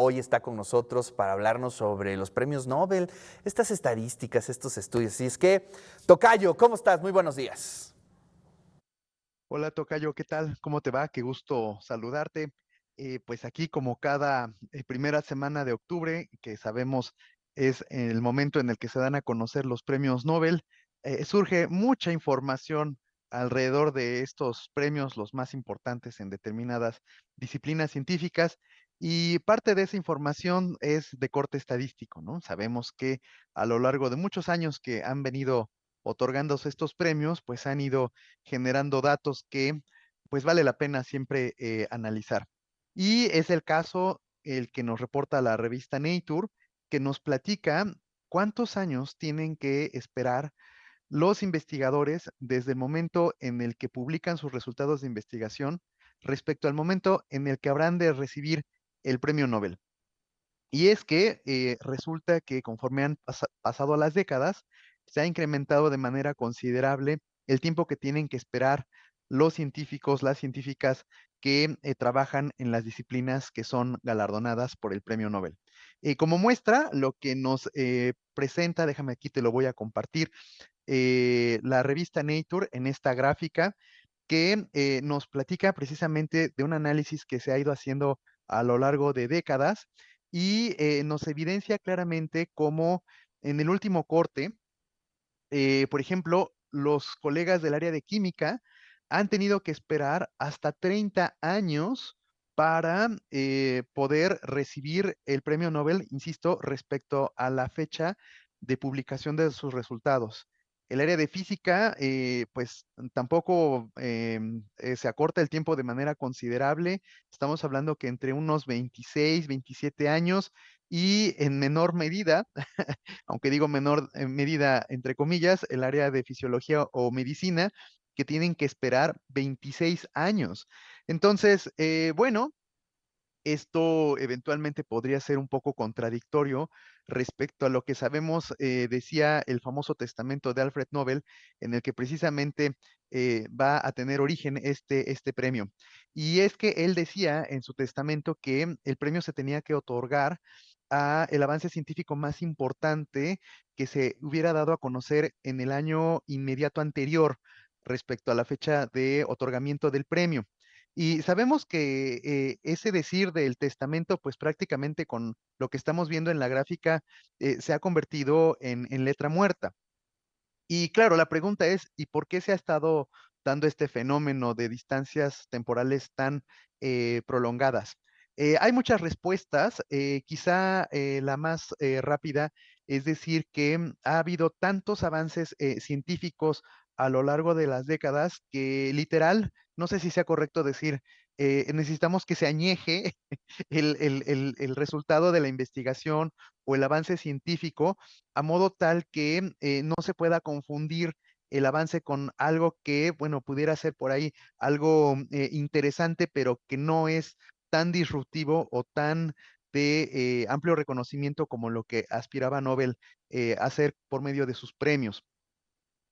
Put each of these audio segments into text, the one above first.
hoy está con nosotros para hablarnos sobre los premios Nobel, estas estadísticas, estos estudios. Así es que, Tocayo, ¿cómo estás? Muy buenos días. Hola Tocayo, ¿qué tal? ¿Cómo te va? Qué gusto saludarte. Pues aquí como cada primera semana de octubre, que sabemos es el momento en el que se dan a conocer los premios Nobel, surge mucha información alrededor de estos premios, los más importantes en determinadas disciplinas científicas, y parte de esa información es de corte estadístico, ¿no? Sabemos que a lo largo de muchos años que han venido otorgándose estos premios, pues han ido generando datos que pues vale la pena siempre analizar. Y es el caso el que nos reporta la revista Nature, que nos platica cuántos años tienen que esperar los investigadores desde el momento en el que publican sus resultados de investigación respecto al momento en el que habrán de recibir el premio Nobel. Y es que resulta que conforme han pasado las décadas, se ha incrementado de manera considerable el tiempo que tienen que esperar los científicos, las científicas que trabajan en las disciplinas que son galardonadas por el premio Nobel. Como muestra, lo que nos presenta, déjame aquí, te lo voy a compartir, la revista Nature en esta gráfica que nos platica precisamente de un análisis que se ha ido haciendo a lo largo de décadas y nos evidencia claramente cómo en el último corte, por ejemplo, los colegas del área de química han tenido que esperar hasta 30 años para poder recibir el premio Nobel, insisto, respecto a la fecha de publicación de sus resultados. El área de física, pues tampoco se acorta el tiempo de manera considerable. Estamos hablando que entre unos 26, 27 años y en menor medida, aunque digo menor medida entre comillas, el área de fisiología o medicina, que tienen que esperar 26 años. Entonces, bueno, esto eventualmente podría ser un poco contradictorio respecto a lo que sabemos, decía el famoso testamento de Alfred Nobel, en el que precisamente va a tener origen este premio. Y es que él decía en su testamento que el premio se tenía que otorgar a el avance científico más importante que se hubiera dado a conocer en el año inmediato anterior respecto a la fecha de otorgamiento del premio. Y sabemos que ese decir del testamento, pues prácticamente con lo que estamos viendo en la gráfica, se ha convertido en letra muerta. Y claro, la pregunta es, ¿y por qué se ha estado dando este fenómeno de distancias temporales tan prolongadas? Hay muchas respuestas, quizá la más rápida es decir que ha habido tantos avances científicos a lo largo de las décadas que literal, no sé si sea correcto decir, necesitamos que se añeje el resultado de la investigación o el avance científico a modo tal que no se pueda confundir el avance con algo que, bueno, pudiera ser por ahí algo interesante, pero que no es tan disruptivo o tan de amplio reconocimiento como lo que aspiraba Nobel a hacer por medio de sus premios.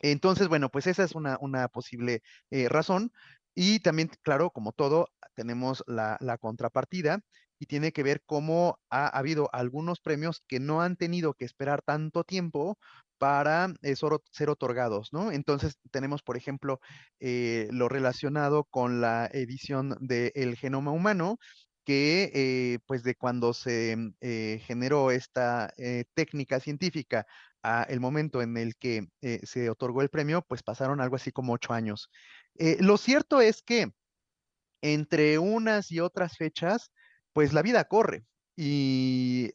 Entonces, bueno, pues esa es una posible razón. Y también, claro, como todo, tenemos la contrapartida y tiene que ver cómo ha habido algunos premios que no han tenido que esperar tanto tiempo para ser otorgados, ¿no? Entonces, tenemos, por ejemplo, lo relacionado con la edición del genoma humano, que pues de cuando se generó esta técnica científica a el momento en el que se otorgó el premio, pues pasaron algo así como 8 años. Lo cierto es que entre unas y otras fechas, pues la vida corre. Y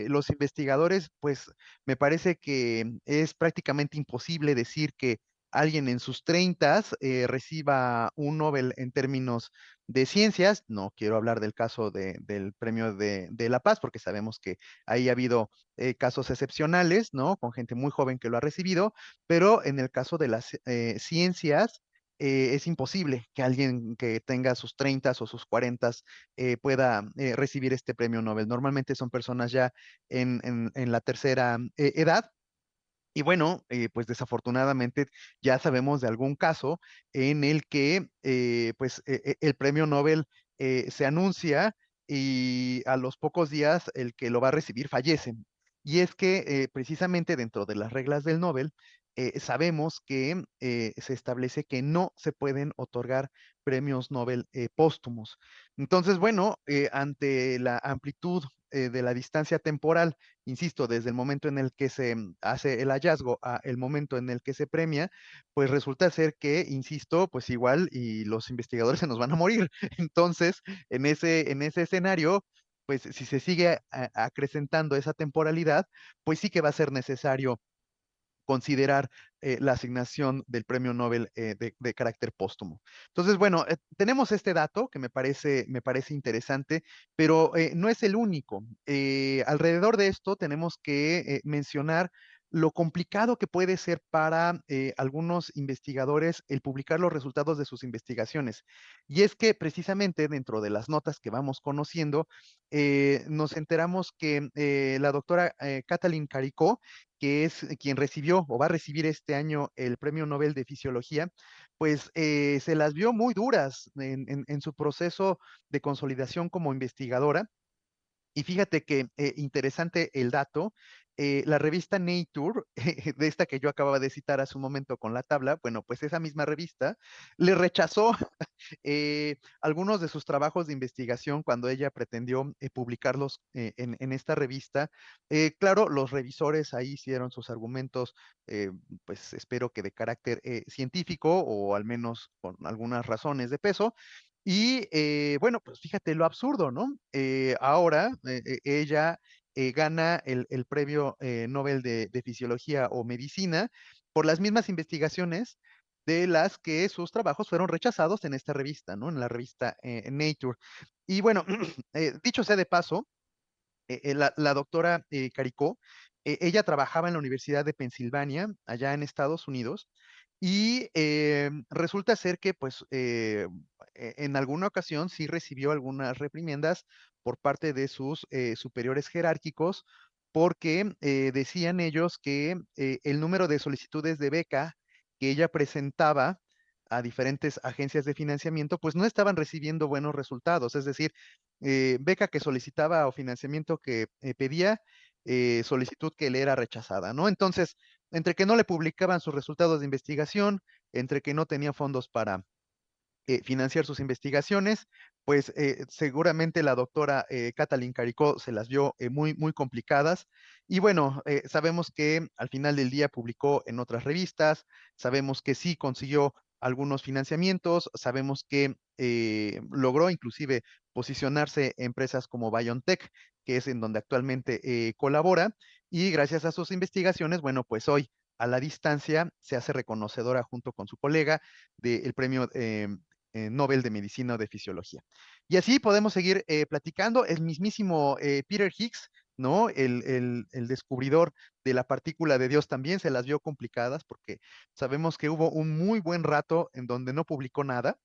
los investigadores, pues me parece que es prácticamente imposible decir que alguien en sus treintas reciba un Nobel en términos de ciencias. No quiero hablar del caso del premio de la paz, porque sabemos que ahí ha habido casos excepcionales, ¿no? Con gente muy joven que lo ha recibido, pero en el caso de las ciencias, es imposible que alguien que tenga sus 30 o sus 40 pueda recibir este premio Nobel. Normalmente son personas ya en la tercera edad. Y bueno, pues desafortunadamente ya sabemos de algún caso en el que pues el premio Nobel se anuncia y a los pocos días el que lo va a recibir fallece. Y es que precisamente dentro de las reglas del Nobel, sabemos que se establece que no se pueden otorgar premios Nobel póstumos. Entonces, bueno, ante la amplitud de la distancia temporal, insisto, desde el momento en el que se hace el hallazgo a el momento en el que se premia, pues resulta ser que, insisto, pues igual y los investigadores se nos van a morir. Entonces, en ese escenario, pues si se sigue acrecentando esa temporalidad, pues sí que va a ser necesario considerar la asignación del premio Nobel de carácter póstumo. Entonces, bueno, tenemos este dato que me parece interesante, pero no es el único. Alrededor de esto tenemos que mencionar lo complicado que puede ser para algunos investigadores el publicar los resultados de sus investigaciones. Y es que precisamente dentro de las notas que vamos conociendo, nos enteramos que la doctora Kathleen Caricó, que es quien recibió o va a recibir este año el Premio Nobel de Fisiología, pues se las vio muy duras en su proceso de consolidación como investigadora. Y fíjate que interesante el dato, la revista Nature, de esta que yo acababa de citar hace un momento con la tabla, bueno, pues esa misma revista le rechazó algunos de sus trabajos de investigación cuando ella pretendió publicarlos en esta revista. Claro, los revisores ahí hicieron sus argumentos, eh, pues espero que de carácter científico o al menos con algunas razones de peso. Y bueno, pues fíjate lo absurdo, ¿no? Ahora ella gana el premio Nobel de Fisiología o Medicina por las mismas investigaciones de las que sus trabajos fueron rechazados en esta revista, ¿no? En la revista Nature. Y bueno, dicho sea de paso, la doctora Caricó, ella trabajaba en la Universidad de Pensilvania, allá en Estados Unidos, y resulta ser que, pues, en alguna ocasión sí recibió algunas reprimendas por parte de sus superiores jerárquicos, porque decían ellos que el número de solicitudes de beca que ella presentaba a diferentes agencias de financiamiento, pues no estaban recibiendo buenos resultados. Es decir, beca que solicitaba o financiamiento que pedía, solicitud que le era rechazada, ¿no? Entonces, entre que no le publicaban sus resultados de investigación, entre que no tenía fondos para financiar sus investigaciones, pues seguramente la doctora Kathleen Caricó se las vio muy, muy complicadas. Y bueno, sabemos que al final del día publicó en otras revistas, sabemos que sí consiguió algunos financiamientos, sabemos que logró inclusive posicionarse en empresas como BioNTech, que es en donde actualmente colabora, y gracias a sus investigaciones, bueno, pues hoy a la distancia se hace reconocedora junto con su colega del premio Nobel de Medicina o de Fisiología. Y así podemos seguir platicando. El mismísimo Peter Higgs, ¿no? El descubridor de la partícula de Dios también se las vio complicadas porque sabemos que hubo un muy buen rato en donde no publicó nada.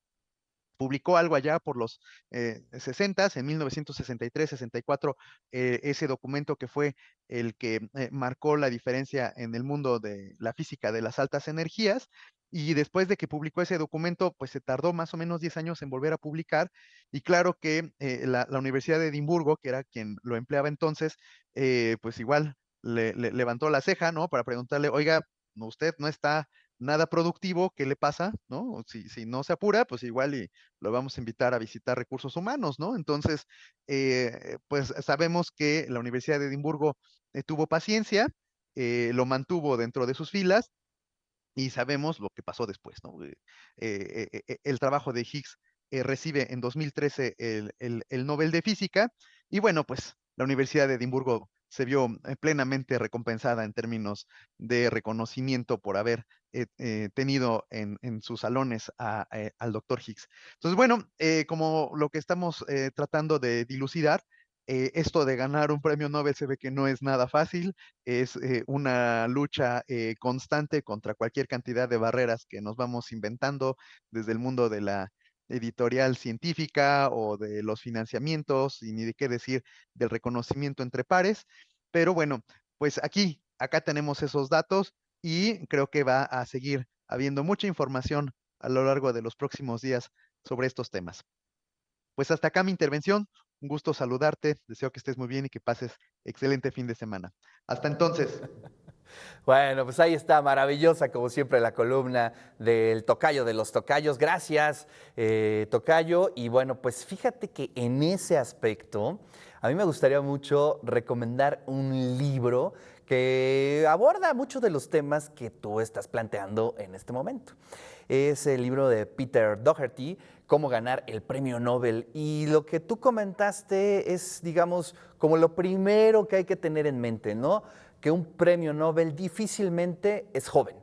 Publicó algo allá por los 60, en 1963, 64, ese documento que fue el que marcó la diferencia en el mundo de la física de las altas energías. Y después de que publicó ese documento, pues se tardó más o menos 10 años en volver a publicar. Y claro que la Universidad de Edimburgo, que era quien lo empleaba entonces, pues igual le levantó la ceja, ¿no? Para preguntarle, oiga, usted no está nada productivo, ¿qué le pasa? ¿No? Si no se apura, pues igual y lo vamos a invitar a visitar recursos humanos, ¿no? Entonces, pues sabemos que la Universidad de Edimburgo tuvo paciencia, lo mantuvo dentro de sus filas y sabemos lo que pasó después, ¿no? El trabajo de Higgs recibe en 2013 el Nobel de Física y bueno, pues la Universidad de Edimburgo se vio plenamente recompensada en términos de reconocimiento por haber tenido en sus salones al doctor Higgs. Entonces, bueno, como lo que estamos tratando de dilucidar, esto de ganar un premio Nobel se ve que no es nada fácil, es una lucha constante contra cualquier cantidad de barreras que nos vamos inventando desde el mundo de la editorial científica o de los financiamientos, y ni de qué decir del reconocimiento entre pares. Pero bueno, pues acá tenemos esos datos y creo que va a seguir habiendo mucha información a lo largo de los próximos días sobre estos temas. Pues hasta acá mi intervención. un gusto saludarte, deseo que estés muy bien y que pases excelente fin de semana. Hasta entonces. Bueno, pues ahí está, maravillosa como siempre la columna del tocayo de los tocayos. Gracias, tocayo. Y bueno, pues fíjate que en ese aspecto, a mí me gustaría mucho recomendar un libro que aborda muchos de los temas que tú estás planteando en este momento. Es el libro de Peter Doherty, Cómo ganar el premio Nobel. Y lo que tú comentaste es, digamos, como lo primero que hay que tener en mente, ¿no? Que un premio Nobel difícilmente es joven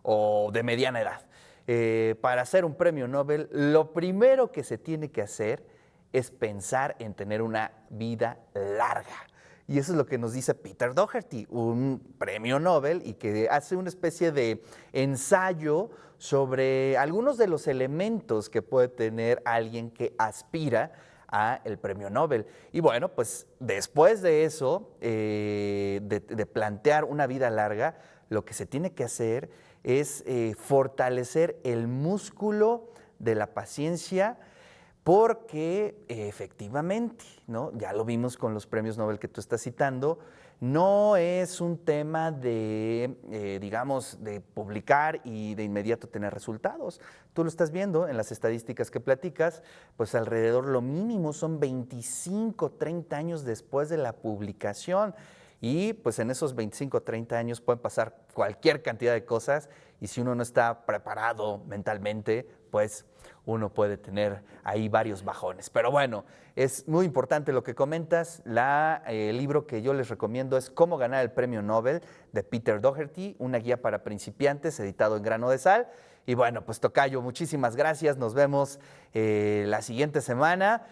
o de mediana edad. Para hacer un premio Nobel, lo primero que se tiene que hacer es pensar en tener una vida larga. Y eso es lo que nos dice Peter Doherty, un premio Nobel, y que hace una especie de ensayo sobre algunos de los elementos que puede tener alguien que aspira a el premio Nobel. Y bueno, pues después de eso, de plantear una vida larga, lo que se tiene que hacer es fortalecer el músculo de la paciencia, porque efectivamente, ¿no? Ya lo vimos con los premios Nobel que tú estás citando, no es un tema de, digamos, de publicar y de inmediato tener resultados. Tú lo estás viendo en las estadísticas que platicas, pues alrededor lo mínimo son 25, 30 años después de la publicación. Y pues en esos 25, 30 años pueden pasar cualquier cantidad de cosas y si uno no está preparado mentalmente, pues uno puede tener ahí varios bajones. Pero bueno, es muy importante lo que comentas. El libro que yo les recomiendo es Cómo ganar el premio Nobel de Peter Doherty, una guía para principiantes, editado en grano de sal. Y bueno, pues tocayo, muchísimas gracias. Nos vemos la siguiente semana.